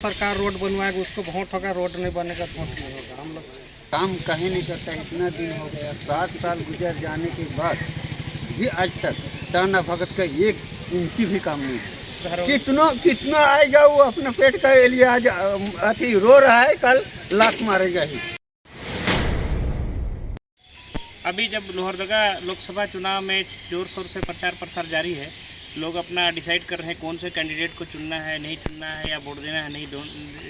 सरकार रोड बनवाएगा उसको वोट होगा, रोड नहीं बनेगा तो वोट नहीं होगा। हम लोग काम कहीं नहीं करता। इतना दिन हो गया, 7 साल गुजर जाने के बाद भी आज तक टाना भगत का 1 इंची भी काम नहीं है। कितना आएगा वो अपने पेट का लिए आज अति रो रहा है, कल लात मारेगा ही। अभी जब लोहरदगा लोकसभा चुनाव में जोर शोर से प्रचार प्रसार जारी है, लोग अपना डिसाइड कर रहे हैं कौन से कैंडिडेट को चुनना है, नहीं चुनना है, या वोट देना है, नहीं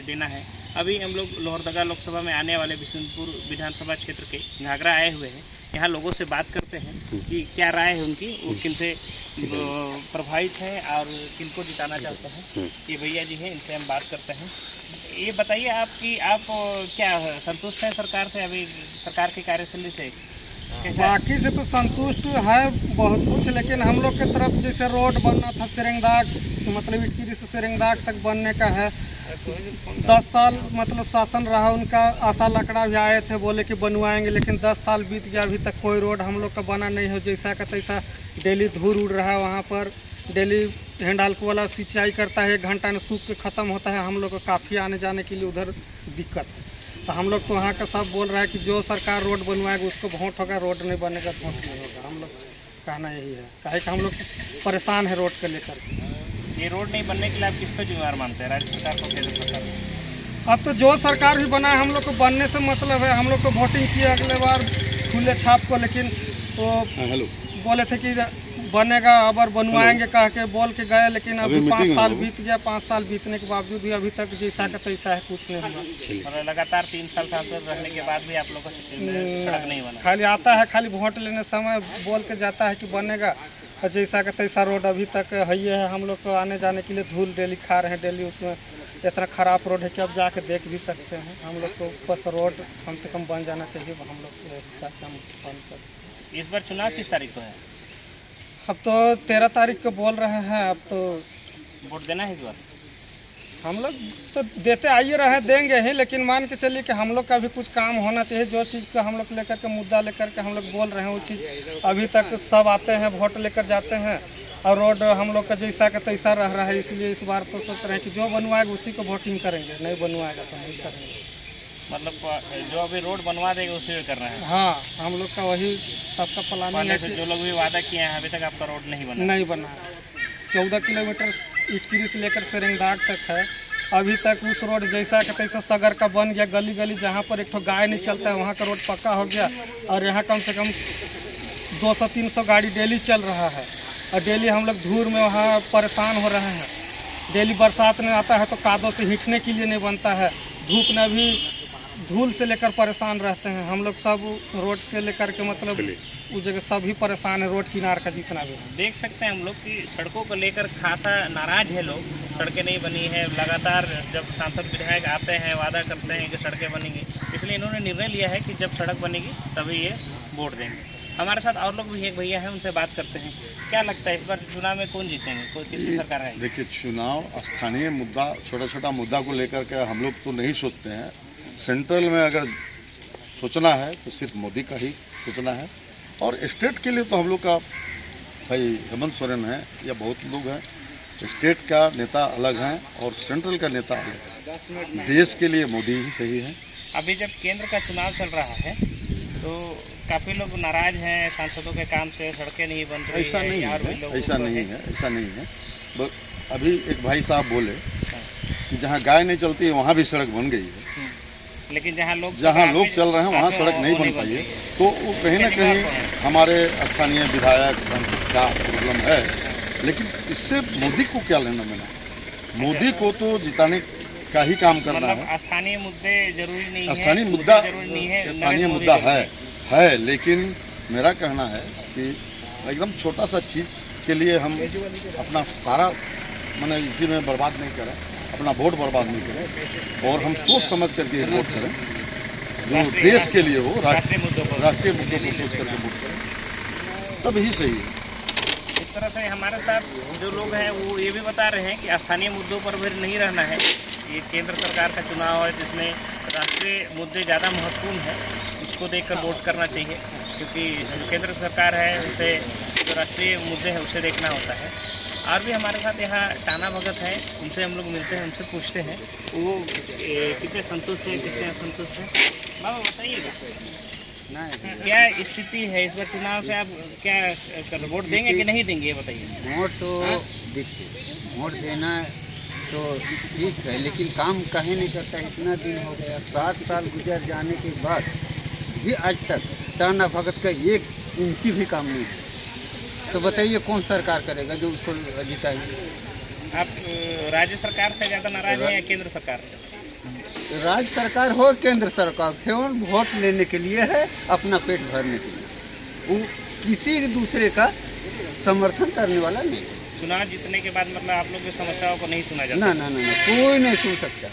देना है। अभी हम लोग लोहरदगा लोकसभा में आने वाले बिशुनपुर विधानसभा क्षेत्र के घाघरा आए हुए हैं। यहाँ लोगों से बात करते हैं कि क्या राय है उनकी, वो किन से प्रभावित हैं और किनको जिताना चाहते हैं। ये भैया जी हैं, इनसे हम बात करते हैं। ये बताइए आप क्या संतुष्ट हैं सरकार से, अभी सरकार की कार्यशैली से? बाकी से तो संतुष्ट है बहुत कुछ, लेकिन हम लोग के तरफ जैसे रोड बनना था सिरंगदाग, मतलब इटकिरी से सिरंगदाग तक बनने का है। 10 साल मतलब शासन रहा उनका, आशा लकड़ा भी आए थे, बोले कि बनवाएंगे, लेकिन 10 साल बीत गया, अभी तक कोई रोड हम लोग का बना नहीं हो। जैसा का तैसा डेली धूल उड़ रहा है वहाँ पर, डेली हैंडालको वाला सिंचाई करता है, 1 घंटा में सूख के ख़त्म होता है। हम लोग को काफ़ी आने जाने के लिए उधर दिक्कत है। तो हम लोग तो वहाँ का सब बोल रहा है कि जो सरकार रोड बनवाएगा उसको वोट होगा, रोड नहीं बनेगा तो वोट नहीं होगा। हम लोग कहना यही है, काहे कि हम लोग परेशान है रोड को लेकर। ये रोड नहीं बनने के लिए आप किसको जिम्मेवार मानते हैं, राज्य सरकार को, केंद्र सरकार को? अब तो जो सरकार भी बना है हम लोग को बनने से मतलब है। हम लोग को वोटिंग किया अगले बार खुले छाप को, लेकिन वो बोले थे कि बनेगा, अब बनवाएंगे कह के बोल के गए, लेकिन अभी 5 साल बीत गया। 5 साल बीतने के बावजूद भी अभी तक जैसा का तैसा है, कुछ नहीं हुआ। और लगातार 3 साल सांसद रहने के बाद भी आप लोगों को सड़क नहीं बना? खाली आता है, खाली वोट लेने समय बोल के जाता है कि बनेगा, और जैसा का तैसा रोड अभी तक है ही है। हम लोग को आने जाने के लिए धूल डेली खा रहे हैं, डेली उसमें इतना ख़राब रोड है कि अब जाके देख भी सकते हैं। हम लोग को बस रोड कम से कम बन जाना चाहिए, हम लोग से। इस बार चुनाव किस तारीख को है? अब तो 13 तारीख को बोल रहे हैं। अब तो वोट देना है इस बार? हम लोग तो देते आइए रहे, देंगे ही, लेकिन मान के चलिए कि हम लोग का भी कुछ काम होना चाहिए। जो चीज़ को हम लोग लेकर के मुद्दा लेकर के हम लोग बोल रहे हैं, वो चीज़ अभी तक सब आते हैं, वोट लेकर जाते हैं, और रोड हम लोग का जैसा का तैसा रह रहा है। इसलिए इस बार तो सोच रहे हैं कि जो बनवाएगा उसी को वोटिंग करेंगे, नहीं बनवाएगा तो नहीं करेंगे। मतलब जो अभी रोड बनवा देगा उसी में करना है? हाँ, हम लोग का वही सबका प्लानिंग है। जो लोग भी वादा किए हैं, अभी तक आपका रोड नहीं बना? नहीं बना है। 14 किलोमीटर इटकिरी से लेकर सिरंगदाग तक है। अभी तक उस रोड जैसा का तैसा सगर का बन गया। गली गली जहाँ पर एक तो गाय नहीं चलता है वहाँ का रोड पक्का हो गया, और यहाँ कम से कम 200-300 गाड़ी डेली चल रहा है, और डेली हम लोग धूल में वहाँ परेशान हो रहे हैं। डेली बरसात में आता है तो कादों से हिटने के लिए नहीं बनता है, धूप में भी धूल से लेकर परेशान रहते हैं। हम लोग सब रोड के लेकर के मतलब उस जगह सभी परेशान है, रोड किनार का जितना भी है। देख सकते हैं हम लोग कि सड़कों को लेकर खासा नाराज है लोग। सड़कें नहीं बनी है, लगातार जब सांसद विधायक आते हैं वादा करते हैं कि सड़कें बनेंगी, इसलिए इन्होंने निर्णय लिया है कि जब सड़क बनेगी तभी ये वोट देंगे। हमारे साथ और लोग भी एक भैया हैं, उनसे बात करते हैं। क्या लगता है इस बार चुनाव में कौन जीतेंगे, कोई किसकी सरकार है? देखिए, चुनाव स्थानीय मुद्दा, छोटा छोटा मुद्दा को लेकर के हम लोग तो नहीं सोचते हैं। सेंट्रल में अगर सोचना है तो सिर्फ मोदी का ही सोचना है, और स्टेट के लिए तो हम लोग का भाई हेमंत सोरेन है या बहुत लोग हैं। स्टेट का नेता अलग हैं और सेंट्रल का नेता अलग है। देश के लिए मोदी ही सही है। अभी जब केंद्र का चुनाव चल रहा है तो काफ़ी लोग नाराज हैं सांसदों के काम से, सड़कें नहीं बन रही। ऐसा नहीं है, ऐसा नहीं है। बस अभी एक भाई साहब बोले कि जहाँ गाय नहीं चलती है वहाँ भी सड़क बन गई है, लेकिन जहाँ लोग चल रहे हैं वहाँ सड़क नहीं बन पाई है। तो वो कहीं ना कहीं हमारे स्थानीय विधायक सांसद का प्रॉब्लम है, लेकिन इससे मोदी को क्या लेना देना? मोदी को तो जिताने का ही काम करना है। स्थानीय मुद्दे जरूरी नहीं है, स्थानीय मुद्दा है, लेकिन मेरा कहना है कि एकदम छोटा सा चीज़ के लिए हम अपना सारा मैंने इसी में बर्बाद नहीं करें, अपना वोट बर्बाद नहीं करें, और हम सोच समझ करके वोट करें जो देश के लिए हो, राष्ट्रीय मुद्दों को सोच करके वोट करें, तब ही सही है। इस तरह से हमारे साथ जो लोग हैं वो ये भी बता रहे हैं कि स्थानीय मुद्दों पर भी नहीं रहना है। ये केंद्र सरकार का चुनाव है जिसमें राष्ट्रीय मुद्दे ज़्यादा महत्वपूर्ण है, उसको देखकर वोट करना चाहिए, क्योंकि केंद्र सरकार है उसे जो राष्ट्रीय मुद्दे हैं उसे देखना होता है। और भी हमारे साथ यहाँ टाना भगत है, उनसे हम लोग मिलते हैं, उनसे पूछते हैं वो कितने संतुष्ट है, कितने असंतुष्ट है। बाबा बताइएगा क्या स्थिति है इस बार चुनाव से, आप क्या वोट देंगे कि नहीं देंगे, ये बताइए। वोट तो देखिए, वोट देना तो ठीक है, लेकिन काम काहे नहीं करता। इतना दिन हो गया, 7 साल गुजर जाने के बाद भी आज तक टाना भगत का 1 इंची भी काम नहीं है। तो बताइए कौन सरकार करेगा जो उसको जिताएगी? आप राज्य सरकार से ज़्यादा नाराज हैं या केंद्र सरकार से? राज्य सरकार हो केंद्र सरकार, केवल वोट लेने के लिए है, अपना पेट भरने के लिए। वो किसी दूसरे का समर्थन करने वाला नहीं। चुनाव जीतने के बाद मतलब आप लोग की समस्याओं को नहीं सुना जाता? ना ना ना ना, कोई नहीं सुन सकता,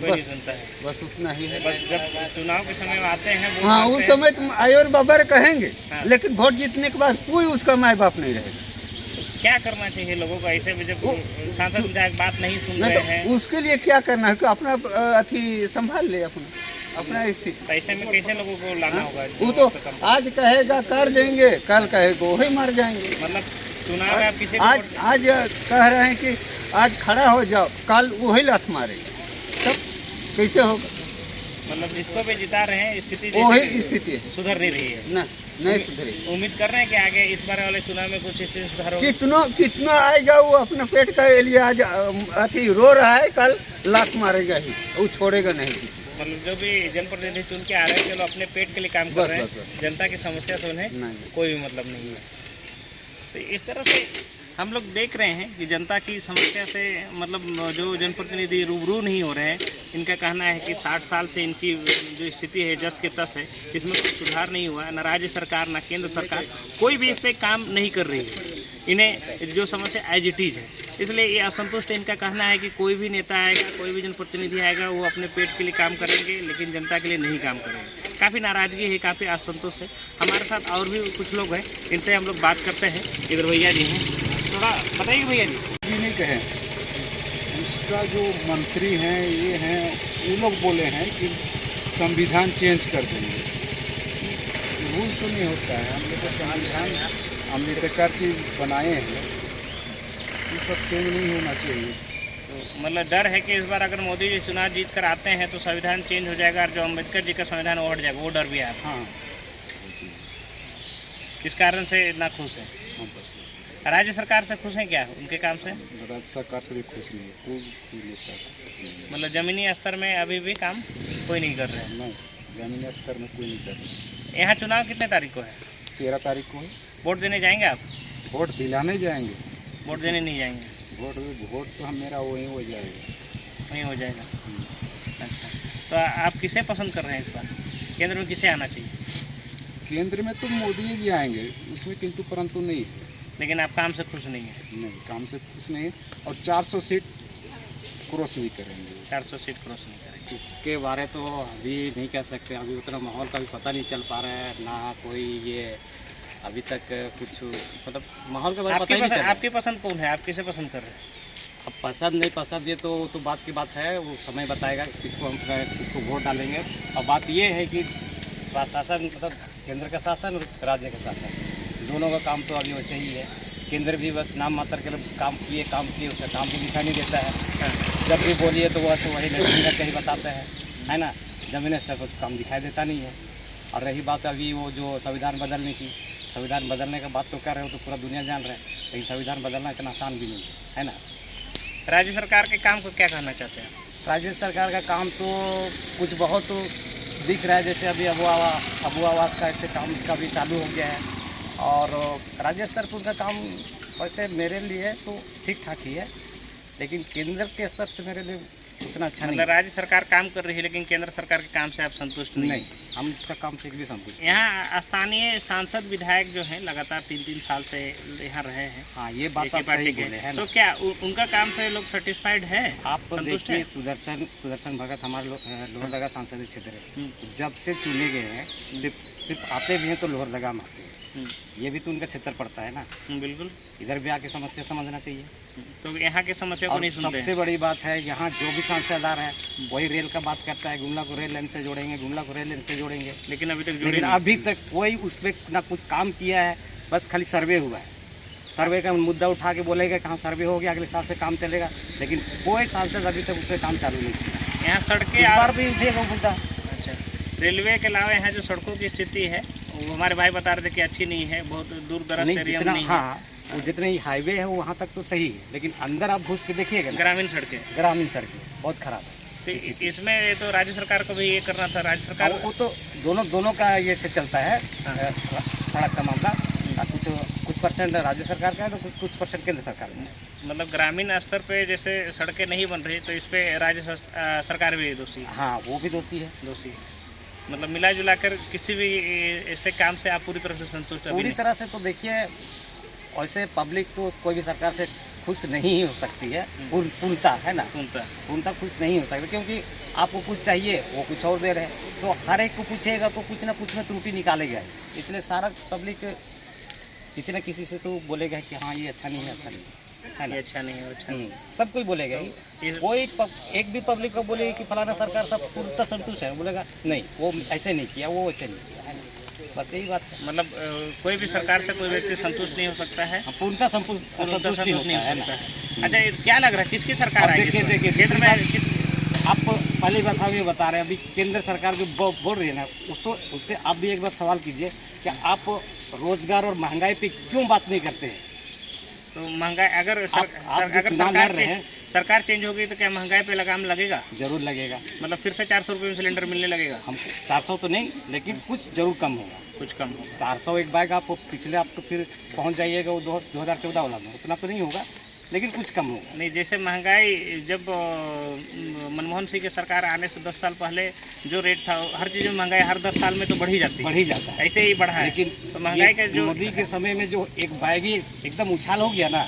कोई नहीं सुनता है, बस उतना ही है। बस जब चुनाव के समय में आते हैं वोट हाँ, मांगते उस हैं। समय तुम आयोर बाबर कहेंगे, हाँ। लेकिन वोट जीतने के बाद कोई उसका माँ बाप नहीं रहेगा। क्या करना चाहिए लोगों को ऐसे में, जब सांसद विधायक बात नहीं सुन नहीं रहे तो हैं? उसके लिए क्या करना है कि अपना अथी संभाल ले, अपना स्थिति। ऐसे में कैसे लोगों को लाना हाँ? होगा? वो तो आज कहेगा कर देंगे, कल कहेगा वही मर जाएंगे। मतलब चुनाव में आप किसी को आज वोट- आज कह रहे हैं कि आज खड़ा हो जाओ, कल वही लात मारेगा, तब कैसे होगा? मतलब जिसको भी जिता रहे हैं स्थिति वही जैसे स्थिति है सुधर नहीं रही है। ना, नहीं सुधरेगी। उम्मीद कर रहे हैं कि आगे इस बार वाले चुनाव में कुछ स्थिति सुधार होगी। कितना आएगा, वो अपना पेट का लिए आज अथी रो रहा है, कल लात मारेगा ही, वो छोड़ेगा नहीं किसी। मतलब जो भी जनप्रतिनिधि चुन के आ रहे हैं, चलो अपने पेट के लिए काम कर बस, रहे हैं, बस। जनता की समस्या से उन्हें नहीं। कोई भी मतलब नहीं है। तो इस तरह से हम लोग देख रहे हैं कि जनता की समस्या से मतलब जो जनप्रतिनिधि रूबरू नहीं हो रहे हैं, इनका कहना है कि 60 साल से इनकी जो स्थिति है जस के तस है, इसमें कोई सुधार नहीं हुआ है। न राज्य सरकार न केंद्र सरकार कोई भी इस पर काम नहीं कर रही है। इन्हें जो समस्या एज इट इज़ है, इसलिए ये असंतुष्ट है। इनका कहना है कि कोई भी नेता आएगा, कोई भी जनप्रतिनिधि आएगा, वो अपने पेट के लिए काम करेंगे, लेकिन जनता के लिए नहीं काम करेंगे। काफ़ी नाराज़गी है, काफ़ी असंतोष है। हमारे साथ और भी कुछ लोग हैं, इनसे हम लोग बात करते हैं। इधर भैया जी हैं, थोड़ा बताइए भैया जी। जी नहीं कहें, उसका जो मंत्री हैं ये हैं, वो लोग बोले हैं कि संविधान चेंज कर देंगे। रूल तो नहीं होता है, हम लोग तो संविधान अम्बेडकर जी बनाए हैं, ये सब चेंज नहीं होना चाहिए। तो मतलब डर है कि इस बार अगर मोदी जी चुनाव जीत कर आते हैं तो संविधान चेंज हो जाएगा और जो अम्बेडकर जी का संविधान वो हट जाएगा, वो डर भी है आपको? हाँ, इस कारण से ना खुश है। हाँ बस राज्य सरकार से खुश हैं क्या उनके काम से? राज्य सरकार से भी खुश नहीं है, कोई नेता खुश नहीं है। मतलब जमीनी स्तर में अभी भी काम कोई नहीं कर रहे हैं। नहीं, जमीनी स्तर में कोई नहीं कर रहा। यहाँ चुनाव कितने तारीख को है? 13 तारीख को है। वोट देने जाएंगे आप? वोट दिलाने जाएंगे, वोट देने नहीं जाएंगे? वोट तो हम मेरा वही हो जाएगा। वहीं हो जाएगा। अच्छा, तो आप किसे पसंद कर रहे हैं इस बार? केंद्र में किसे आना चाहिए? केंद्र में तो मोदी जी आएंगे, उसमें किंतु परंतु नहीं है। लेकिन आप काम से खुश नहीं हैं? नहीं, काम से कुछ नहीं है, और 400 सीट क्रॉस नहीं करेंगे। 400 सीट क्रॉस नहीं करेंगे। इसके बारे तो अभी नहीं कह सकते, अभी उतना माहौल का भी पता नहीं चल पा रहा है ना, कोई ये अभी तक कुछ मतलब माहौल के बारे में पता ही नहीं चल रहा है। आपकी पसंद कौन है? आप किसे पसंद कर रहे हैं? अब पसंद नहीं पसंद ये तो बात की बात है, वो समय बताएगा किसको हम किसको वोट डालेंगे। और बात ये है कि प्रशासन मतलब केंद्र का शासन और राज्य का शासन दोनों का काम तो अभी वैसे ही है। केंद्र भी बस नाम मात्र के लिए काम किए, उसका काम भी दिखाई नहीं देता है। जब भी बोलिए तो वह वही नेशनल कहीं बताते हैं, है ना, जमीन स्तर पर काम दिखाई देता नहीं है। और रही बात अभी वो जो संविधान बदलने की, संविधान बदलने का बात तो कर रहे हो तो पूरा दुनिया जान रहा है, लेकिन संविधान बदलना इतना आसान भी नहीं है ना। राज्य सरकार के काम को क्या कहना चाहते हैं? राज्य सरकार का काम तो कुछ बहुत तो दिख रहा है, जैसे अभी अबू आवास का ऐसे काम उसका भी चालू हो गया है। और राज्य स्तर पर उनका काम वैसे मेरे लिए तो ठीक ठाक ही है, लेकिन केंद्र के स्तर से मेरे लिए उतना अच्छा नहीं मतलब है। राज्य सरकार काम कर रही है लेकिन केंद्र सरकार के काम से आप संतुष्ट नहीं? नहीं, हम उसका काम से भी संतुष्ट हैं। यहाँ स्थानीय सांसद विधायक जो हैं लगातार 3-3 साल से यहाँ रहे हैं, हाँ, ये बात एक ही आप पार्टी सही के, बोले, है ना। तो क्या उनका काम से लोग सेटिस्फाइड है? आप संतुष्ट देखिए, हैं? सुदर्शन भगत हमारे लोहरदगा सांसदीय क्षेत्र है, हम्म, जब से चुने गए हैं सिर्फ आते भी हैं तो लोहरदगा में आते हैं। ये भी तो उनका क्षेत्र पड़ता है ना, बिल्कुल। इधर भी आके समस्या समझना चाहिए। तो यहाँ की समस्या को और नहीं सुनते सबसे हैं? बड़ी बात है, यहाँ जो भी सांसद आ रहा है वही रेल का बात करता है, गुमला को रेल लाइन से जोड़ेंगे, गुमला को रेल लाइन से जोड़ेंगे, लेकिन अभी तक जुड़े लेकिन नहीं। अभी तक कोई उस पर ना कुछ काम किया है, बस खाली सर्वे हुआ है। सर्वे का मुद्दा उठा के बोलेगा कि हाँ सर्वे हो गया, अगले साल से काम चलेगा, लेकिन कोई सांसद अभी तक उससे काम चालू नहीं किया। यहाँ सड़कें इस बार भी उठेगा वो मुद्दा। अच्छा, रेलवे के अलावा यहाँ जो सड़कों की स्थिति है वो हमारे भाई बता रहे थे कि अच्छी नहीं है, बहुत दूर दराज नहीं, एरिया में जितना नहीं है। हाँ वो जितने हाईवे है वो वहाँ तक तो सही है, लेकिन अंदर आप घुस के देखिएगा ना, ग्रामीण सड़कें, ग्रामीण सड़कें बहुत खराब है। तो इसमें तो राज्य सरकार को भी ये करना था। राज्य सरकार वो तो दोनों का ये से चलता है हाँ। सड़क का मामला, कुछ परसेंट राज्य सरकार का है तो कुछ परसेंट केंद्र सरकार का है। मतलब ग्रामीण स्तर पे जैसे सड़कें नहीं बन रही तो इस पे राज्य सरकार भी दोषी है। हाँ वो भी दोषी है। दोषी है, मतलब मिला जुला कर किसी भी ऐसे काम से आप पूरी तरह से संतुष्ट अभी पूरी नहीं? तरह से तो देखिए वैसे पब्लिक तो कोई भी सरकार से खुश नहीं हो सकती है, पूर्णतः है ना, पूर्णतः खुश नहीं हो सकती, क्योंकि आपको कुछ चाहिए वो कुछ और दे रहे हैं, तो हर एक को पूछेगा तो कुछ ना कुछ में त्रुटि निकालेगा, इसलिए सारा पब्लिक किसी न किसी से तो बोलेगा कि हाँ ये अच्छा नहीं है, अच्छा नहीं है ना, ये अच्छा नहीं है, अच्छा नहीं है। सब कोई बोलेगा ही। कोई एक भी पब्लिक को बोलेगी कि फलाना सरकार सब पूर्णतः संतुष्ट है, बोलेगा नहीं वो ऐसे नहीं किया, वो वैसे नहीं किया, है ना, बस यही बात है। मतलब कोई भी सरकार से कोई व्यक्ति संतुष्ट नहीं हो सकता है, पूर्णतः संतुष्ट नहीं हो सकता है। अच्छा, क्या लग रहा है किसकी सरकार आएगी? देखिए केंद्र में आप पहले बात भी बता रहे हैं, अभी केंद्र सरकार जो बोल रही है ना, उससे आप भी एक बार सवाल कीजिए कि आप रोजगार और महंगाई पे क्यों बात नहीं करते हैं? तो महंगाई अगर सरकार चेंज होगी तो क्या महंगाई पे लगाम लगेगा? जरूर लगेगा। मतलब फिर से 400 रुपये में सिलेंडर मिलने लगेगा? हम 400 तो नहीं, लेकिन कुछ जरूर कम होगा, कुछ कम होगा। 400 एक बैग आप पिछले आप तो फिर पहुंच जाइएगा वो 2014 वाला में, उतना तो नहीं होगा, लेकिन कुछ कम होगा। नहीं, जैसे महंगाई जब मनमोहन सिंह की सरकार आने से 10 साल पहले जो रेट था, हर चीज़ में महंगाई हर 10 साल में तो बढ़ ही जाती है, बढ़ ही जाता है, ऐसे ही बढ़ा है। लेकिन तो महंगाई का जो मोदी के समय में जो एक बैग ही एकदम उछाल हो गया ना,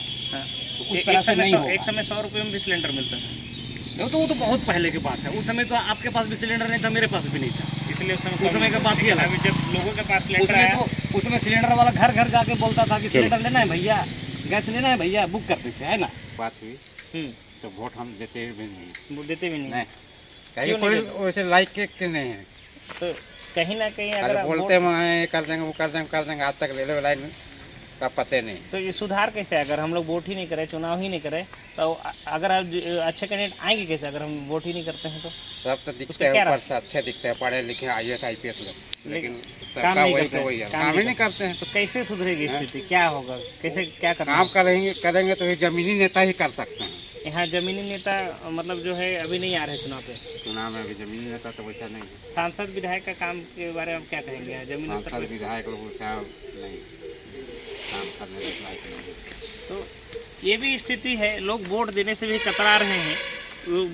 तो उस तरह से नहीं होगा। एक समय 100 रुपये में भी सिलेंडर मिलता था। वो तो बहुत पहले की बात है, उस समय तो आपके पास भी सिलेंडर नहीं था, मेरे पास भी नहीं था, इसलिए उस समय का बात ही अलग। अभी जब लोगों के पास सिलेंडर आया, उसमें सिलेंडर वाला घर घर जाके बोलता था कि सिलेंडर लेना है भैया, गैस लेना है भैया, बुक करते थे, है ना। बात हुई तो वोट हम देते भी नहीं, देते भी नहीं, कहीं कोई वैसे लाइक के नहीं है, तो कहीं ना कहीं अगर बोलते हैं कर देंगे वो कर देंगे, आज तक रेलवे लाइन का पते नहीं। तो ये सुधार कैसे? अगर हम लोग वोट ही नहीं करें, चुनाव ही नहीं करें, तो अगर अच्छे कैंडिडेट आएंगे कैसे अगर हम वोट ही नहीं करते हैं? तो सब तो दिखते हैं, ऊपर से अच्छे दिखते हैं, पढ़े लिखे IAS IPS लोग, लेकिन काम नहीं करते, काम ही नहीं करते हैं। तो कैसे सुधरेगी स्थिति? क्या होगा, कैसे क्या करना? काम करेंगे तो ये जमीनी नेता ही कर सकते हैं। यहाँ जमीनी नेता मतलब जो है अभी नहीं आ रहे चुनाव पे। चुनाव में अभी जमीनी नेता तो वैसा नहीं है। सांसद विधायक का काम के बारे में क्या कहेंगे? यहाँ जमीनी सांसद विधायक लोग नहीं काम करने नहीं। तो ये भी स्थिति है, लोग वोट देने से भी कतरा रहे हैं।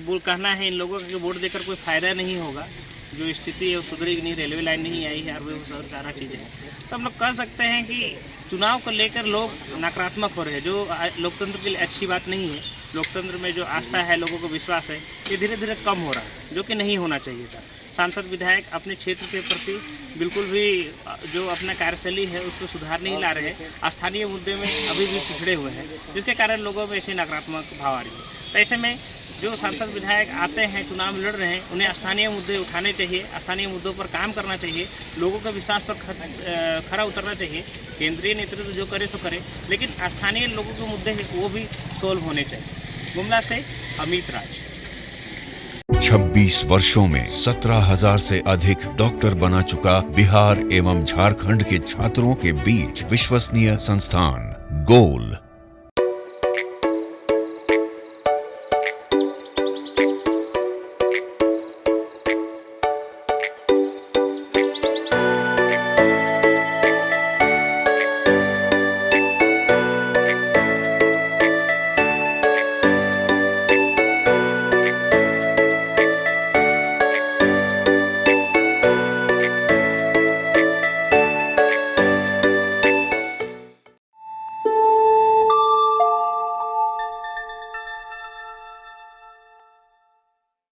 वो कहना है इन लोगों का कि वोट देकर कोई फ़ायदा नहीं होगा, जो स्थिति है वो सुधरेगी नहीं, रेलवे लाइन नहीं आई है और वो सारा चीज़ें हैं। तो हम लोग कह सकते हैं कि चुनाव को लेकर लोग नकारात्मक हो रहे हैं, जो लोकतंत्र के लिए अच्छी बात नहीं है। लोकतंत्र में जो आस्था है, लोगों को विश्वास है, ये धीरे धीरे कम हो रहा है, जो कि नहीं होना चाहिए था। सांसद विधायक अपने क्षेत्र के प्रति बिल्कुल भी जो अपना कार्यशैली है उसको सुधार नहीं ला रहे हैं, स्थानीय मुद्दे में अभी भी पिछड़े हुए हैं, जिसके कारण लोगों में ऐसे नकारात्मक भाव आ रही है। तो ऐसे में जो सांसद विधायक आते हैं, चुनाव लड़ रहे हैं, उन्हें स्थानीय मुद्दे उठाने चाहिए, स्थानीय मुद्दों पर काम करना चाहिए, लोगों के विश्वास पर खरा उतरना चाहिए। केंद्रीय नेतृत्व जो करे सो करे, लेकिन स्थानीय लोगों के मुद्दे हैं वो भी सोल्व होने चाहिए। गुमला से अमित राज। 26 वर्षों में 17,000 से अधिक डॉक्टर बना चुका बिहार एवं झारखंड के छात्रों के बीच विश्वसनीय संस्थान गोल